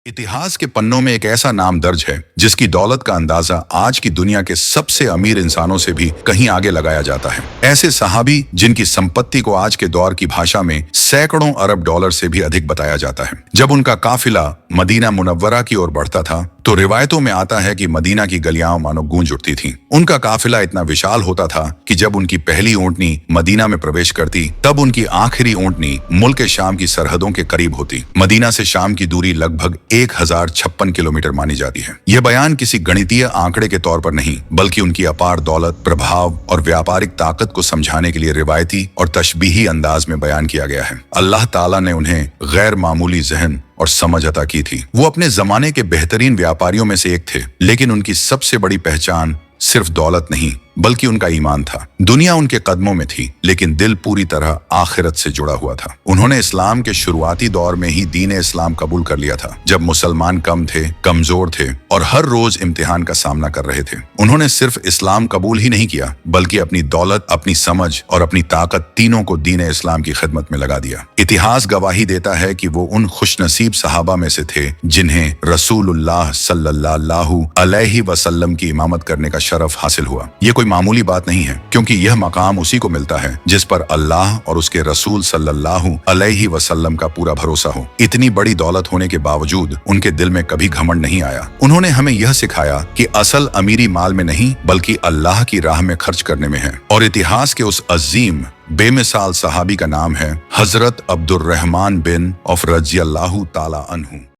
इतिहास के पन्नों में एक ऐसा नाम दर्ज है जिसकी दौलत का अंदाजा आज की दुनिया के सबसे अमीर इंसानों से भी कहीं आगे लगाया जाता है। ऐसे सहाबी जिनकी संपत्ति को आज के दौर की भाषा में सैकड़ों अरब डॉलर से भी अधिक बताया जाता है। जब उनका काफिला मदीना मुनव्वरा की ओर बढ़ता था तो रिवायतों में आता है कि मदीना की गलियां मानो गूंज उठती थीं। उनका काफिला इतना विशाल होता था कि जब उनकी पहली ऊंटनी मदीना में प्रवेश करती तब उनकी आखिरी ऊंटनी मुल्क शाम की सरहदों के करीब होती। मदीना से शाम की दूरी लगभग 1056 किलोमीटर मानी जाती है। यह बयान किसी गणितीय आंकड़े के तौर पर नहीं बल्कि उनकी अपार दौलत, प्रभाव और व्यापारिक ताकत को समझाने के लिए रिवायती और तशबीही अंदाज में बयान किया गया है। अल्लाह ताला ने उन्हें गैर मामूली ज़हन और समझ अता की थी। वो अपने जमाने के बेहतरीन व्यापारियों में से एक थे, लेकिन उनकी सबसे बड़ी पहचान सिर्फ दौलत नहीं बल्कि उनका ईमान था। दुनिया उनके कदमों में थी लेकिन दिल पूरी तरह आखिरत से जुड़ा हुआ था। उन्होंने इस्लाम के शुरुआती दौर में ही दीन इस्लाम कबूल कर लिया था, जब मुसलमान कम थे, कमजोर थे और हर रोज इम्तिहान का सामना कर रहे थे। उन्होंने सिर्फ इस्लाम कबूल ही नहीं किया बल्कि अपनी दौलत, अपनी समझ और अपनी ताकत तीनों को दीन इस्लाम की खिदमत में लगा दिया। इतिहास गवाही देता है कि वो उन खुशनसीब सहाबा में से थे जिन्हें रसूलुल्लाह सल्लल्लाहु अलैहि वसल्लम की इमामत करने का शरफ हासिल हुआ। ये कोई मामूली बात नहीं है, क्योंकि यह मकाम उसी को मिलता है जिस पर अल्लाह और उसके रसूल सल्लल्लाहु अलैहि वसल्लम का पूरा भरोसा हो। इतनी बड़ी दौलत होने के बावजूद उनके दिल में कभी घमंड नहीं आया। उन्होंने हमें यह सिखाया कि असल अमीरी माल में नहीं बल्कि अल्लाह की राह में खर्च करने में है। और इतिहास के उस अजीम बेमिसाल सहाबी का नाम है हजरत अब्दुर्रहमान बिन औफ रज़ियल्लाहु ताला अन्हु।